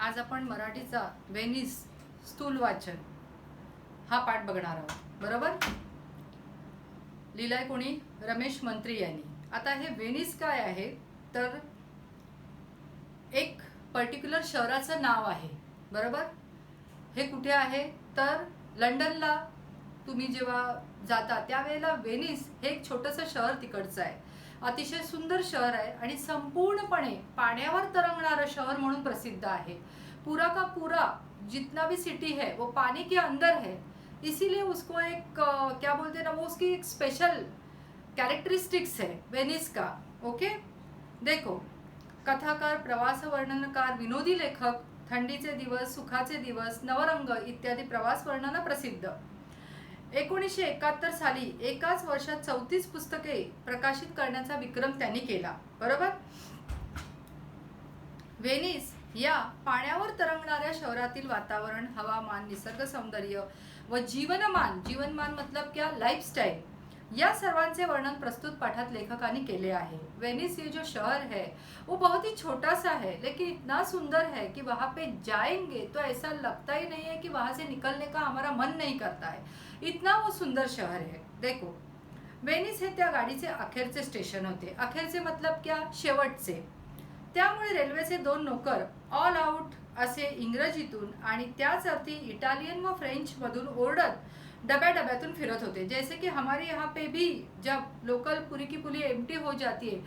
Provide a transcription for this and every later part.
आज आपण मराठीचा वेनिस स्थूल वाचन हा पाठ बघणार आहोत. बरोबर. लिहिलाय कोणी? रमेश मंत्री यांनी. आता हे वेनिस काय आहे तर एक पर्टिक्युलर शहराचं नाव आहे. बरोबर. हे कुठे आहे तर लंडनला तुम्ही जेव्हा जाता त्यावेळेला वेनिस हे एक छोटंसं शहर तिकडचं आहे. अतिशय सुंदर शहर आहे आणि संपूर्णपणे पाण्यावर तरंगणारं शहर म्हणून प्रसिद्ध आहे. पूरा का पूरा जितना भी सिटी है वो पानी के अंदर है, इसीलिए उसको एक क्या बोलते हैं ना, वो उसकी एक स्पेशल कैरेक्टरिस्टिक्स है वेनिस का. ओके. देखो, कथाकार, प्रवास वर्णनकार, विनोदी लेखक, थंडीचे दिवस, सुखाचे दिवस, नवरंग इत्यादी प्रवास वर्णन प्रसिद्ध. 1971 साली एकाच वर्षात 34 पुस्तके प्रकाशित करण्याचा विक्रम त्यांनी केला. बरोबर. वेनिस या पाण्यावर तरंगणाऱ्या शहरातील वातावरण, हवामान, निसर्ग सौंदर्य व जीवनमान मतलब क्या, लाइफस्टाइल, या सर्वांचे वर्णन प्रस्तुत पाठात लेखकांनी केले आहे. वेनिस ये जो शहर है वो बहुत ही छोटा सा है, लेकिन इतना सुंदर है कि वहाँ पे जाएंगे तो ऐसा लगता ही नहीं है कि वहाँ से निकलने का हमारा मन नहीं करता है. इतना वो सुंदर शहर है. देखो, वेनिस हे त्या गाडीचे अखेरचे स्टेशन होते. अखेरचे मतलब क्या, शेवटचे. त्यामुळे रेल्वेचे दोन नोकर ऑल आउट असे इंग्रजीतून आणि त्याच अर्थी इटालियन व फ्रेंच मधून ओरडत डब्यातून फिरत होते. जैसे कि हमारे यहाँ पे भी जब लोकल पूरी की पूरी एम्प्टी हो जाती है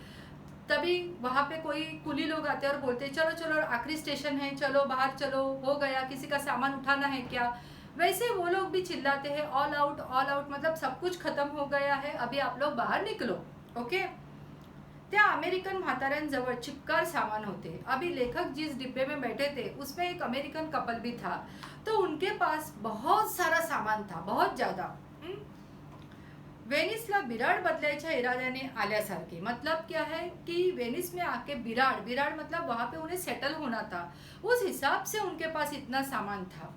तभी वहाँ पे कोई कुली लोग आते हैं और बोलते हैं चलो चलो आखिरी स्टेशन है, चलो बाहर चलो, हो गया, किसी का सामान उठाना है क्या. वैसे वो लोग भी चिल्लाते हैं ऑल आउट मतलब सब कुछ खत्म हो गया है, अभी आप लोग बाहर निकलो. ओके. त्या अमेरिकन म्हाताऱ्यांजवळ चिक्कार सामान होते. अभी लेखक जिस डिब्बे में बैठे थे उसमें एक अमेरिकन कपल भी था, तो उनके पास बहुत सारा सामान था, बहुत ज्यादा. वेनिसला बिराड बदलायच्या इराद्याने आल्यासारखे. मतलब क्या है कि वेनिस में आके बिराड मतलब वहां पे उन्हें सेटल होना था, उस हिसाब से उनके पास इतना सामान था.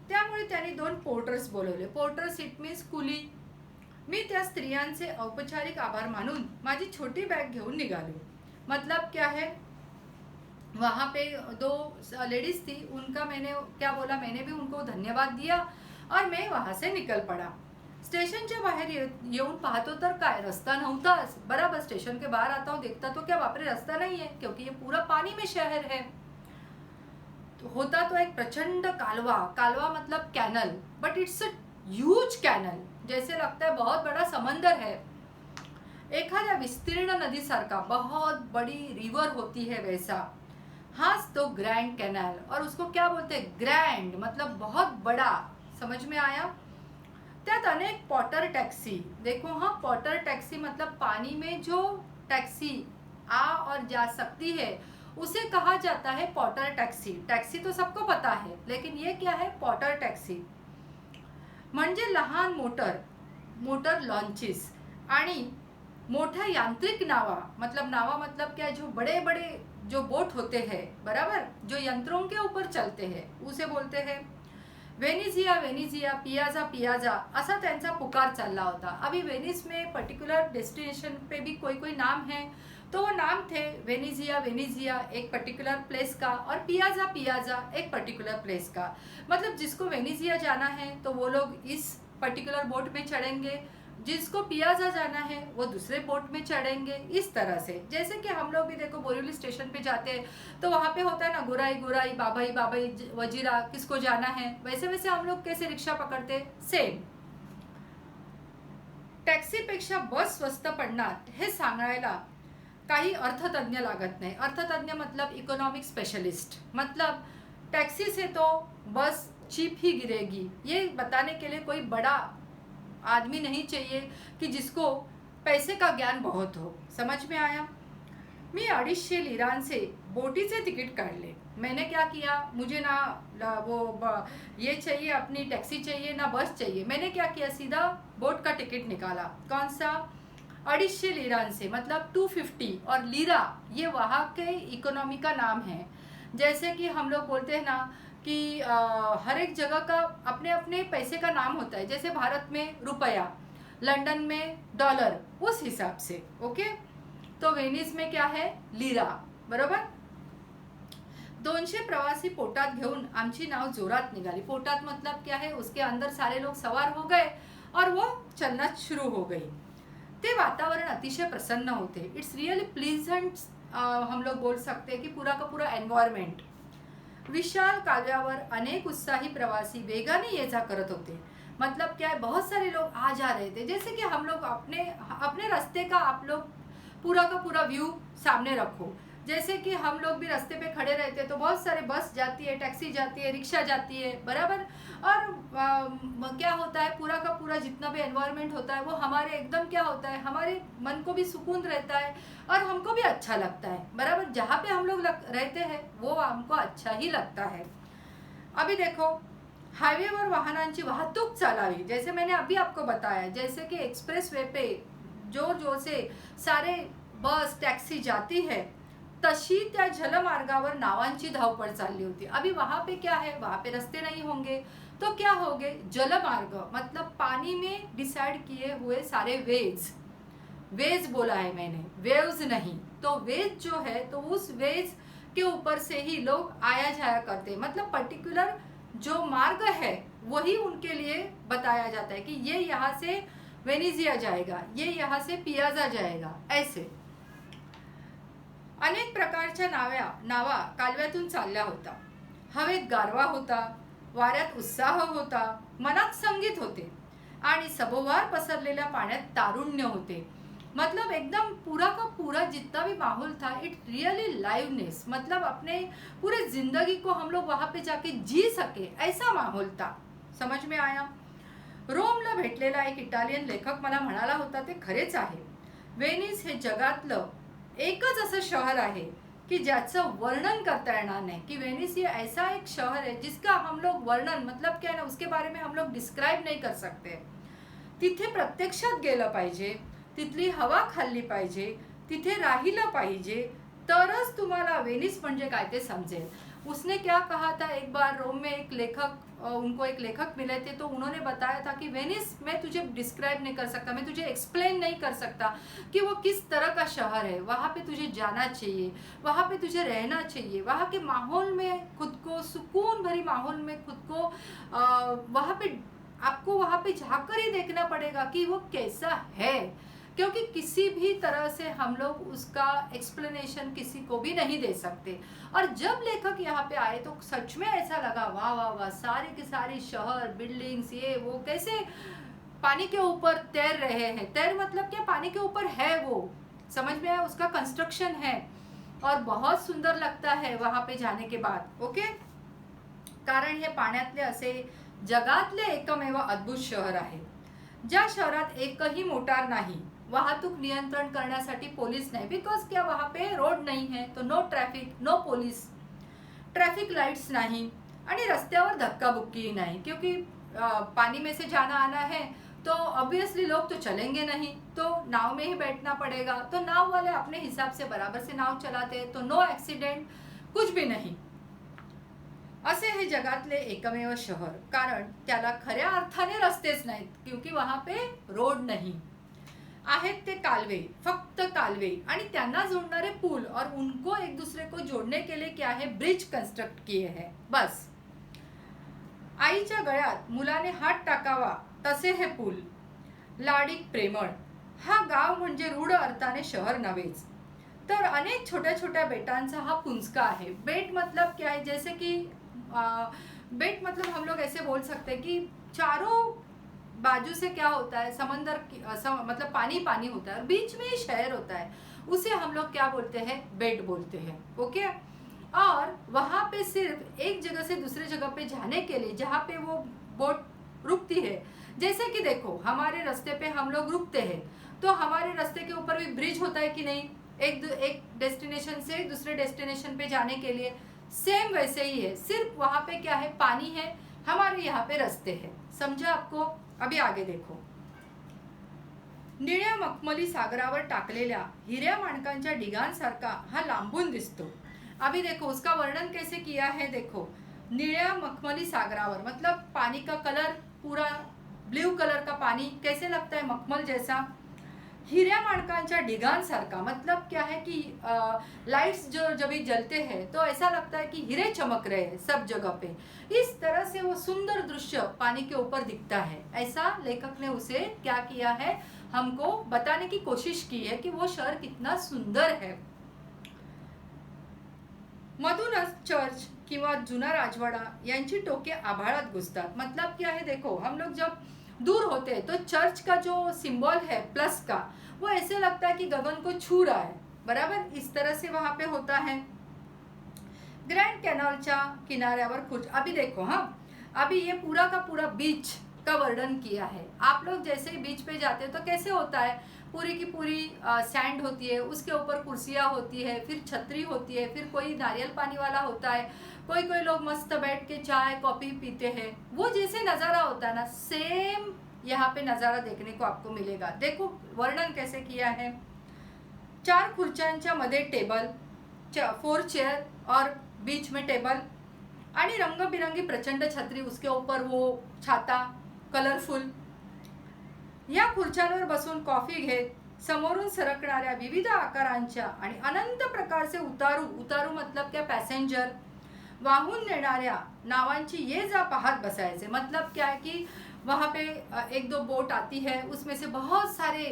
त्यामुळे त्यांनी दोन पोर्टर्स बोलवले. पोर्टर्स इट मीन्स कुली. मी त्या स्त्रियांचे औपचारिक आभार मानून माझी छोटी बैग घेऊन निघालो. मतलब क्या है, वहाँ पे दो लेडीज थी, उनका मैंने क्या बोला, मैंने भी उनको धन्यवाद दिया और मैं वहाँ से निकल पड़ा. स्टेशनच्या बाहेर येऊन पाहतो तर काय, रस्ता नव्हताच. बराबर स्टेशन के बाहर आता हूँ, देखता तो क्या बापरे रास्ता नहीं है, क्योंकि ये पूरा पानी में शहर है. होता तो एक प्रचंड कालवा मतलब canal, but it's a huge canal, जैसे लगता है बहुत बड़ा समंदर है. एखाद्या विस्तीर्ण नदी सारखा, बहुत बड़ी रिवर होती है वैसा. हाँ तो ग्रैंड कैनाल, और उसको क्या बोलते हैं, ग्रैंड मतलब बहुत बड़ा. समझ में आया. त्यात अनेक पॉटर टैक्सी. देखो, हाँ, पॉटर टैक्सी मतलब पानी में जो टैक्सी आ और जा सकती है उसे कहा जाता है पॉटर टैक्सी. टैक्सी तो सबको पता है, लेकिन ये क्या है, पॉटर टैक्सी. म्हणजे लहान मोटर लॉन्चेस आणि मोठ्या यांत्रिक नावा मतलब क्या, जो बड़े जो बोट होते हैं, बराबर, जो यंत्रों के ऊपर चलते हैं, उसे बोलते हैं. वेनिजिया, पियाजा असा त्यांचा पुकार चालला होता. अभी वेनिस में पर्टिकुलर डेस्टिनेशन पे भी कोई नाम है, तो वो नाम थे वेनिजिया एक पर्टिकुलर प्लेस का, और पियाजा एक पर्टिकुलर प्लेस का. मतलब जिसको वेनिजिया जाना है तो वो लोग इस पर्टिकुलर बोट में चढ़ेंगे, जिसको पियाजा जाना है वो दूसरे बोट में चढ़ेंगे. इस तरह से, जैसे कि हम लोग भी देखो बोरीवली स्टेशन पे जाते हैं तो वहाँ पे होता है ना गुराई, बाबाई, वजीरा, किसको जाना है, वैसे हम लोग कैसे रिक्शा पकड़ते, सेम. टॅक्सीपेक्षा बस स्वस्त पडणार हे सांगायला काही अर्थतज्ञ लागत नाही. अर्थतज्ञ मतलब इकोनॉमिक स्पेशलिस्ट. मतलब टैक्सी से तो बस चीप ही गिरेगी, ये बताने के लिए कोई बड़ा आदमी नहीं चाहिए कि जिसको पैसे का ज्ञान बहुत हो. समझ में आया. मी 250 लिरांचे बोटीचे तिकीट काढले. मैंने क्या किया, मुझे ना वो ये चाहिए, अपनी टैक्सी चाहिए, ना बस चाहिए. मैंने क्या किया, सीधा बोट का टिकट निकाला. कौन सा, 250 लिरांचे मतलब 250. और लीरा ये वहाँ के इकोनॉमी का नाम है. जैसे कि हम लोग बोलते हैं ना कि हर एक जगह का अपने अपने पैसे का नाम होता है. जैसे भारत में रुपया, लंदन में डॉलर, उस हिसाब से. ओके. तो वेनिस में क्या है, लीरा. बरोबर. 200 प्रवासी पोटात घेऊन आमची नाव जोरात निघाली। पोटात मतलब क्या है, उसके अंदर सारे लोग सवार हो गए और वो चलना शुरू हो गई। ते वातावरण अतिशय प्रसन्न होते। इट्स रियली प्लीजेंट, हम लोग बोल सकते हैं कि पूरा का पूरा एनवायरमेंट। विशाल कालव्यावर अनेक उत्साही प्रवासी वेगाने ये जा करत होते। मतलब क्या है, बहुत सारे लोग आ जा रहे थे। जैसे कि हम लोग अपने अपने रास्ते का आप लोग पूरा का पूरा व्यू सामने रखो। जैसे कि हम लोग भी रास्ते पे खड़े रहते तो बहुत सारे बस जाती है, टैक्सी जाती है, रिक्शा जाती है, बराबर। और क्या होता है, पूरा का पूरा जितना भी एनवायरनमेंट होता है वो हमारे एकदम क्या होता है, हमारे मन को भी सुकून रहता है और हमको भी अच्छा लगता है, बराबर। जहाँ पे हम लोग रहते हैं वो हमको अच्छा ही लगता है। अभी देखो, हायवेवर वाहनांची वाहतूक चालावी, जैसे मैंने अभी आपको बताया, जैसे कि एक्सप्रेस वे पे जोर जोर से सारे बस टॅक्सी जाती है, तशी त्या जलमार्गावर नावांची धावपळ चालली होती। अभी वहां पे क्या है, वहां पे रास्ते नहीं होंगे तो क्या होंगे, जलमार्ग मतलब पानी में डिसाइड किए हुए सारे वेज, वेज बोला है मैंने, वेव्स नहीं। तो वेज जो है तो उस वेज के ऊपर से ही लोग आया जाया करते, मतलब पर्टिकुलर जो मार्ग है वही उनके लिए बताया जाता है कि ये यहाँ से वेनिजिया जाएगा, ये यहाँ से पियाजा जाएगा, ऐसे अनेक प्रकारच्या नावा कालव्यातून चालल्या होता। हवेत गारवा होता, वाऱ्यात उत्साह होता, मनात संगीत होते आणि सभोवार पसरलेल्या पाण्यात तारुण्य होते। मतलब एकदम पूरा का पूरा जितना भी माहौल था, इट रियली लाइवनेस, मतलब अपने पूरे जिंदगी को हम लोग वहां पे जाके जी सके ऐसा माहौल था। समझ में आया? रोमला भेटलेला एक इटालियन लेखक मला म्हणाला होता, ते खरेच आहे। वेनिस हे जगातलं एकच असं शहर आहे कि ज्याचं वर्णन करता येणार नाही, कि वेनिस ये ऐसा एक शहर है जिसका हम लोग वर्णन मतलब क्या है ना, उसके बारे में हम लोग डिस्क्राइब नहीं कर सकते। तिथे प्रत्यक्षात गेलं पाहिजे, तिथली हवा खाल्ली पाहिजे, तिथे राहिलं पाहिजे, तरच तुम्हाला वेनिस म्हणजे काय ते समजेल। उसने क्या कहा था, एक बार रोम में एक लेखक, उनको एक लेखक मिले थे तो उन्होंने बताया था कि वेनिस मैं तुझे डिस्क्राइब नहीं कर सकता, मैं तुझे एक्सप्लेन नहीं कर सकता कि वो किस तरह का शहर है। वहाँ पे तुझे जाना चाहिए, वहाँ पे तुझे रहना चाहिए, वहाँ के माहौल में खुद को, सुकून भरी माहौल में खुद को वहाँ पे आपको वहाँ पे जाकर ही देखना पड़ेगा कि वो कैसा है, क्योंकि किसी भी तरह से हम लोग उसका एक्सप्लेनेशन किसी को भी नहीं दे सकते। और जब लेखक यहाँ पे आए तो सच में ऐसा लगा, वाह वाह वाह, सारे के सारे शहर, बिल्डिंग्स, ये वो कैसे पानी के ऊपर तैर रहे हैं। तैर मतलब क्या, पानी के ऊपर है वो, समझ में आया, उसका कंस्ट्रक्शन है और बहुत सुंदर लगता है वहां पे जाने के बाद। ओके, कारण हे पाण्यातले असे जगातले एकमेव अद्भुत शहर आहे। ज्या शहरात एकही मोटार नाही, वाहतूक नियंत्रण करण्यासाठी पोलीस नाही, बिकॉज क्या वहाँ पे रोड नहीं है, तो no traffic, no police, traffic lights नहीं, आणि रस्त्यावर धक्काबुक्की नहीं, क्योंकि पानी में से जाना आना है तो ऑब्वियसली लोग तो चलेंगे नहीं, तो नाव में ही बैठना पड़ेगा। तो नाव वाले अपने हिसाब से बराबर से नाव चलाते हैं, तो नो एक्सीडेंट, कुछ भी नहीं। असे हे जगातले एकमेव शहर, कारण त्याला खऱ्या अर्थाने रस्तेच नाहीत, क्योंकि वहां पे रोड नहीं आहेत, ते कालवे, फक्त कालवे आणि त्यांना जोड़नारे पुल, और उनको एक दूसरे को जोड़ने के लिए क्या है, ब्रिज कंस्ट्रक्ट किए हैं, बस। आईच्या गळ्यात मुलाने हात टाकावा तसे हे पुल, लाडिक प्रेमळ, हा गाव म्हणजे रूढ अर्थाने शहर नव्हेच, तर अनेक छोट्या छोट्या बेटांचा हा पुंजका है। बेट मतलब क्या है, जैसे कि बेट मतलब हम लोग ऐसे बोल सकते हैं कि चारों बाजू से क्या होता है, समंदर मतलब पानी पानी होता है और बीच में ही शहर होता है, उसे हम लोग क्या बोलते हैं, बेट बोलते हैं। ओके, और वहाँ पे सिर्फ एक जगह से दूसरे जगह पे जाने के लिए जहाँ पे वो बोट रुकती है, जैसे कि देखो हमारे रास्ते पे हम लोग रुकते हैं तो हमारे रास्ते के ऊपर भी ब्रिज होता है कि नहीं, एक डेस्टिनेशन से दूसरे डेस्टिनेशन पे जाने के लिए, सेम वैसे ही है, सिर्फ वहाँ पे क्या है, पानी है, हमारे यहाँ पे रास्ते हैं। समझा आपको? अभी आगे देखो, निळ्या मखमली सागरावर टाकलेल्या हिऱ्या माणकांच्या ढिगांसारखा हा लांबून दिसतो। अभी देखो उसका वर्णन कैसे किया है, देखो निळ्या मखमली सागरावर मतलब पानी का कलर पूरा ब्लू कलर का पानी कैसे लगता है, मखमल जैसा। हीरा माणकांच्या ढिगांसारखा। मतलब क्या है कि लाइट्स जो जब भी जलते हैं तो ऐसा लगता है कि हीरे चमक रहे हैं सब जगह पे। इस तरह से वो सुंदर दृश्य पानी के ऊपर दिखता है। ऐसा लेखक ने उसे क्या किया है, हमको बताने की कोशिश की है कि वो शहर कितना सुंदर है। मधूनच चर्च किंवा जुना राजवाडा यांची टोके आभाळात घुसतात। मतलब क्या है, देखो हम लोग जब दूर होते हैं तो चर्च का जो सिंबल है प्लस का, वो ऐसे लगता है कि गगन को छू रहा है, बराबर इस तरह से वहां पे होता है। ग्रैंड कैनालच्या किनाऱ्यावर खुर्च, अभी देखो हाँ, अभी ये पूरा का पूरा बीच का वर्णन किया है। आप लोग जैसे ही बीच पे जाते हो तो कैसे होता है, पूरी की पूरी सैंड होती है, उसके ऊपर कुर्सियाँ होती है, फिर छतरी होती है, फिर कोई नारियल पानी वाला होता है, कोई कोई लोग मस्त बैठ के चाय कॉफी पीते हैं। वो जैसे नज़ारा होता है ना, सेम यहाँ पे नज़ारा देखने को आपको मिलेगा। देखो वर्णन कैसे किया है। 4 खुर्च्यांच्या मध्ये टेबल, 4 चेयर और बीच में टेबल, आणि रंगबिरंगी प्रचंड छत्री, उसके ऊपर वो छाता कलरफुल। या खुर्च्यांवर बसून कॉफी घेत समोरून सरकणाऱ्या विविध आकारांच्या आणि अनंत प्रकारचे उतारू मतलब क्या पैसेंजर वाहून नेणाऱ्या नावांची ये जा पाहत बसायचे। मतलब क्या है कि वहाँ पे एक दो बोट आती है, उसमें से बहुत सारे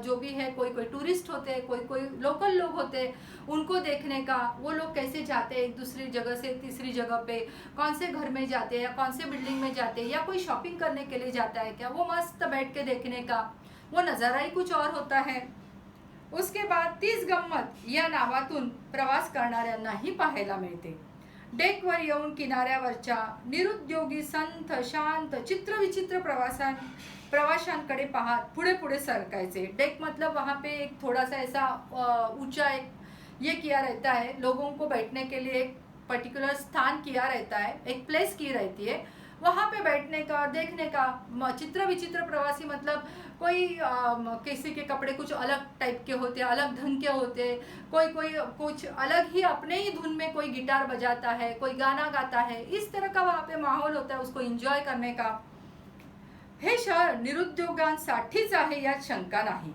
जो भी है, कोई कोई टूरिस्ट होते हैं, कोई कोई लोकल लोग होते हैं, उनको देखने का, वो लोग कैसे जाते हैं एक दूसरी जगह से तीसरी जगह पे, कौन से घर में जाते हैं या कौन से बिल्डिंग में जाते हैं, या कोई शॉपिंग करने के लिए जाता है क्या, वो मस्त बैठ के देखने का वो नज़ारा ही कुछ और होता है। उसके बाद 30 गंमत या नावातून प्रवास करणाऱ्यांनाही पाहायला मिळते। डेकवर येऊन किनाऱ्यावरच्या निरुद्योगी संथ शांत चित्रविचित्र प्रवाशांकडे पाहत पुढे पुढे सरकायचे। डेक मतलब वहाँ पे एक थोड़ा सा ऐसा ऊंचा एक ये किया रहता है, लोगों को बैठने के लिए एक पर्टिकुलर स्थान किया रहता है, एक प्लेस की रहती है, वहाँ पे बैठने का देखने का। चित्र विचित्र प्रवासी मतलब कोई किसी के कपड़े कुछ अलग टाइप के होते, अलग ढंग के होते, कोई कोई कुछ अलग ही अपने ही धुन में कोई गिटार बजाता है, कोई गाना गाता है, इस तरह का वहाँ पे माहौल होता है, उसको एंजॉय करने का। हे शहर निरुद्योगांसाठीच आहे यात शंका नाही,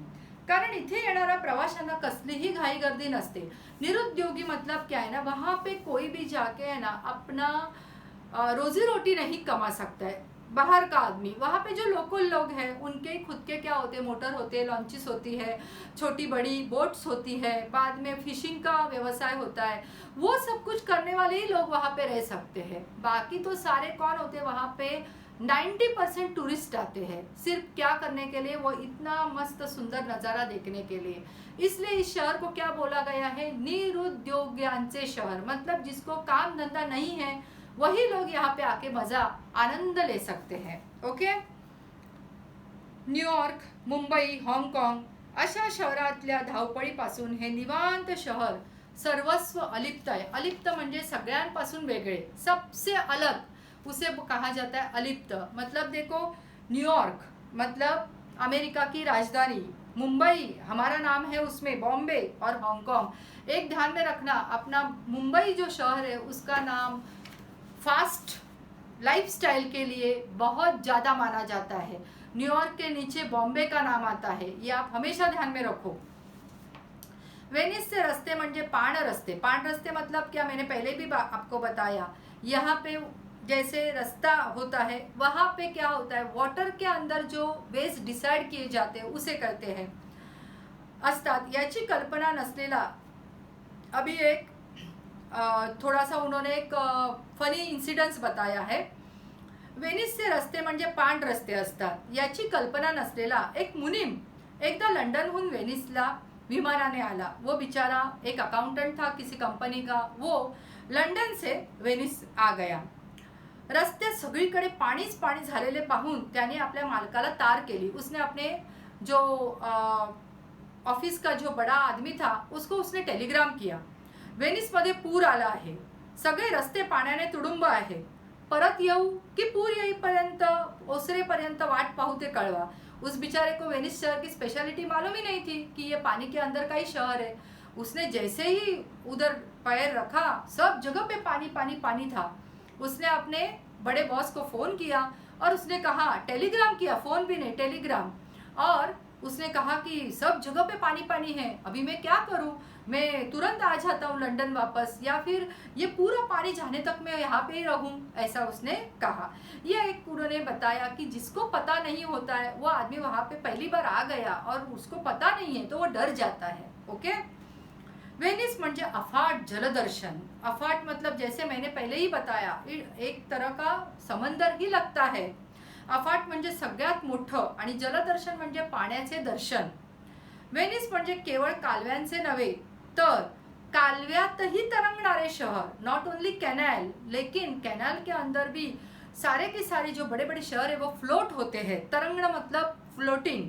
कारण इथे येणाऱ्या प्रवाशांना कसलीही घाई गर्दी नसते। निरुद्योगी मतलब क्या है ना, वहाँ पे कोई भी जाके है ना अपना रोजी रोटी नहीं कमा सकता है, बाहर का आदमी। वहाँ पे जो लोकल लोग हैं उनके खुद के क्या होते हैं, मोटर होते हैं, लॉन्चेस होती है, छोटी बड़ी बोट्स होती है, बाद में फिशिंग का व्यवसाय होता है, वो सब कुछ करने वाले ही लोग वहाँ पे रह सकते हैं। बाकी तो सारे कौन होते हैं वहाँ पे, 90% टूरिस्ट आते हैं सिर्फ क्या करने के लिए, वो इतना मस्त सुंदर नज़ारा देखने के लिए। इसलिए इस शहर को क्या बोला गया है, निरुद्योग्यांचे शहर। मतलब जिसको काम धंधा नहीं है वही लोग यहाँ पे आके मजा आनंद ले सकते हैं। ओके, न्यूयॉर्क, मुंबई, हाँगकाँग अशा शहरातल्या धावपळीपासून हे निवांत शहर सर्वस्व अलिप्त आहे। अलिप्त म्हणजे सगळ्यांपासून वेगळे, सबसे अलग उसे कहा जाता है अलिप्त। मतलब देखो, न्यूयॉर्क मतलब अमेरिका की राजधानी, मुंबई हमारा नाम है उसमें बॉम्बे, और हांगकांग। एक ध्यान में रखना, अपना मुंबई जो शहर है उसका नाम फास्ट लाइफस्टाइल के लिए बहुत ज़्यादा माना जाता है। न्यूयॉर्क के नीचे बॉम्बे का नाम आता है, ये आप हमेशा ध्यान में रखो। वेनिस से रस्ते म्हणजे पाण रस्ते। पाण रस्ते मतलब क्या, मैंने पहले भी आपको बताया, यहाँ पे जैसे रास्ता होता है वहाँ पे क्या होता है, वाटर के अंदर जो वेज डिसाइड किए जाते हैं उसे करते हैं असतात। याची कल्पना नसलेला अभी एक थोड़ा सा उन्होंने एक फनी इंसिडेंट्स बताया है। वेनिस से रस्ते म्हणजे पाण रस्ते असतात याची कल्पना नसलेला एक मुनीम एकदा लंडनहून वेनिसला विमानाने आला। वो बेचारा एक अकाउंटेंट था किसी कंपनी का, वो लंडन से वेनिस आ गया। रस्त्यात सगळीकडे पाणीच पाणी झालेले पाहून त्याने आपल्या मालकाला तार केली। उसने अपने जो ऑफिस का जो बड़ा आदमी था उसको उसने टेलीग्राम किया, वेनिस मध्ये पूर आला आहे, सगळे रस्ते पाण्याने तुडुंब आहे, परत येऊ की पूर येईपर्यंत ओसरेपर्यंत वाट पाहू ते कळवा। उस बेचारे को वेनिस शहर की स्पेशलिटी मालूम ही नहीं थी कि ये पानी के अंदर का ही शहर है। उसने जैसे ही उधर पैर रखा सब जगह पे पानी पानी पानी था। उसने अपने बड़े बॉस को फ़ोन किया और उसने कहा, टेलीग्राम किया, फ़ोन भी नहीं टेलीग्राम, और उसने कहा कि सब जगह पे पानी पानी है, अभी मैं क्या करूं, मैं तुरंत आ जाता हूँ लंदन वापस, या फिर ये पूरा पानी जाने तक मैं यहाँ पे ही रहूं, ऐसा उसने कहा। ये एक उन्होंने बताया कि जिसको पता नहीं होता है वो आदमी वहाँ पे पहली बार आ गया और उसको पता नहीं है तो वो डर जाता है। ओके, वेनिस म्हणजे अफाट जलदर्शन। अफाट मतलब जैसे मैंने पहले ही बताया, एक तरह का समंदर ही लगता है। अफाट म्हणजे सगळ्यात मोठं आणि जलदर्शन म्हणजे पाण्याचे दर्शन। वेनिस म्हणजे केवळ कालव्यांचे नव्हे तर कालव्यातही तरंगणारे शहर, नॉट ओनली कैनाल, लेकिन कैनाल के अंदर भी सारे के सारे जो बड़े बड़े शहर है वो फ्लोट होते हैं। तरंगण मतलब फ्लोटिंग।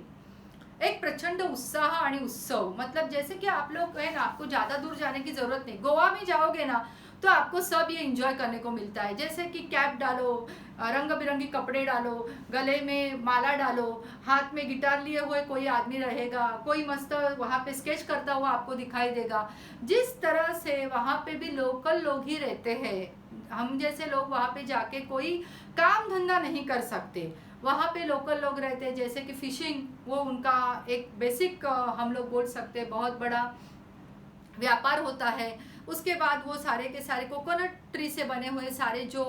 एक प्रचंड उत्साह आणि उत्सव, मतलब जैसे कि आप लोग है ना, आपको ज़्यादा दूर जाने की ज़रूरत नहीं, गोवा में जाओगे ना तो आपको सब ये एंजॉय करने को मिलता है। जैसे कि कैप डालो, रंग बिरंगी कपड़े डालो, गले में माला डालो, हाथ में गिटार लिए हुए कोई आदमी रहेगा, कोई मस्त वहाँ पे स्केच करता हुआ आपको दिखाई देगा। जिस तरह से वहाँ पे भी लोकल लोग ही रहते हैं, हम जैसे लोग वहाँ पे जाके कोई काम धंधा नहीं कर सकते, वहाँ पे लोकल लोग रहते हैं। जैसे कि फिशिंग, वो उनका एक बेसिक हम लोग बोल सकते हैं बहुत बड़ा व्यापार होता है। उसके बाद वो सारे के सारे कोकोनट ट्री से बने हुए सारे जो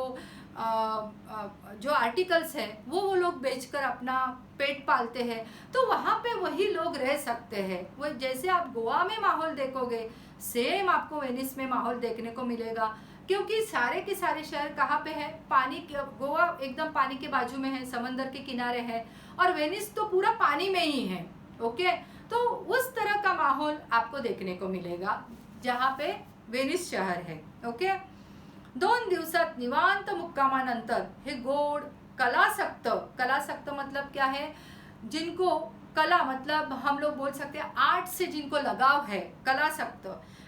आर्टिकल्स है वो लोग बेचकर अपना पेट पालते हैं। तो वहाँ पे वही लोग रह सकते हैं। वो जैसे आप गोवा में माहौल देखोगे सेम आपको वेनिस में माहौल देखने को मिलेगा, क्योंकि सारे के सारे शहर कहाँ पे है, पानी के, गोवा एकदम पानी के बाजू में है, समंदर के किनारे है, और वेनिस तो पूरा पानी में ही है। ओके, तो उस तरह का माहौल आपको देखने को मिलेगा जहाँ पे वेनिस शहर है। ओके, 2 दिवसात निवांत मुक्कामानंतर हे गोड कलासक्त मतलब क्या है, जिनको कला मतलब हम लोग बोल सकते हैं आर्ट से जिनको लगाव है, कलासक्त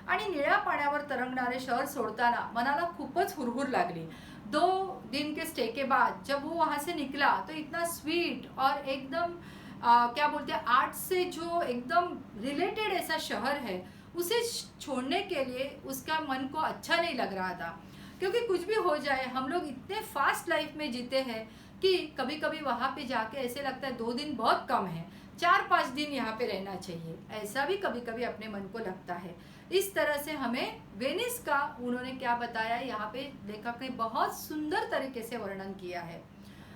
आणि निळ्या पाण्यावर तरंगणारे शहर सोडताना मनाला खूपच हुरहुर लागली। 2 दिन के स्टे के बाद जब वो वहाँ से निकला तो इतना स्वीट और एकदम क्या बोलते हैं आर्ट से जो एकदम रिलेटेड ऐसा शहर है, उसे छोड़ने के लिए उसका मन को अच्छा नहीं लग रहा था। क्योंकि कुछ भी हो जाए, हम लोग इतने फास्ट लाइफ में जीते हैं कि कभी कभी वहाँ पे जाके ऐसे लगता है 2 दिन बहुत कम है, 4-5 दिन यहाँ पे रहना चाहिए, ऐसा भी कभी कभी अपने मन को लगता है। इस तरह से हमें वेनिस का उन्होंने क्या बताया, यहाँ पे लेखक ने बहुत सुंदर तरीके से वर्णन किया है।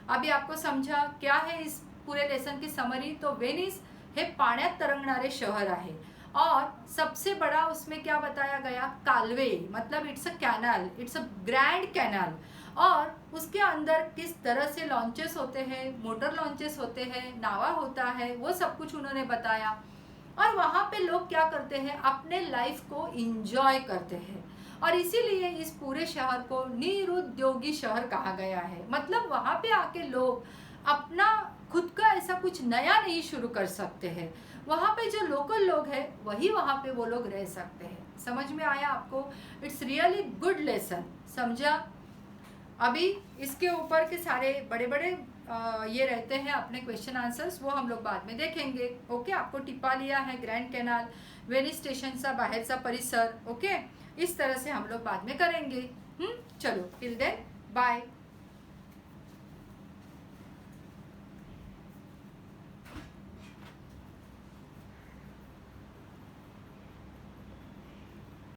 अभी आपको समझा क्या है इस पूरे लेसन की समरी। तो वेनिस हे पाण्यात तरंगणारे शहर आहे, और सबसे बड़ा उसमें क्या बताया गया, कालवे मतलब it's a canal, it's a grand canal, और उसके अंदर किस तरह से लॉन्चेस होते हैं, मोटर लॉन्चेस होते हैं, नावा होता है, वो सब कुछ उन्होंने बताया। और वहाँ पे लोग क्या करते हैं, अपने लाइफ को इंजॉय करते हैं, और इसीलिए इस पूरे शहर को निरुद्योगी शहर कहा गया है। मतलब वहाँ पे आके लोग अपना खुद का ऐसा कुछ नया नहीं शुरू कर सकते हैं, वहाँ पे जो लोकल लोग हैं वही वहाँ पे वो लोग रह सकते हैं। समझ में आया आपको? इट्स रियली गुड लेसन, समझा? अभी इसके ऊपर के सारे बड़े बड़े ये रहते हैं अपने क्वेश्चन आंसर्स, वो हम लोग बाद में देखेंगे। ओके, आपको टिप्पा लिया है ग्रैंड कैनाल, वेनिस स्टेशनचा बाहेरचा परिसर। ओके, इस तरह से हम लोग बाद में करेंगे। चलो, टिल देन बाय।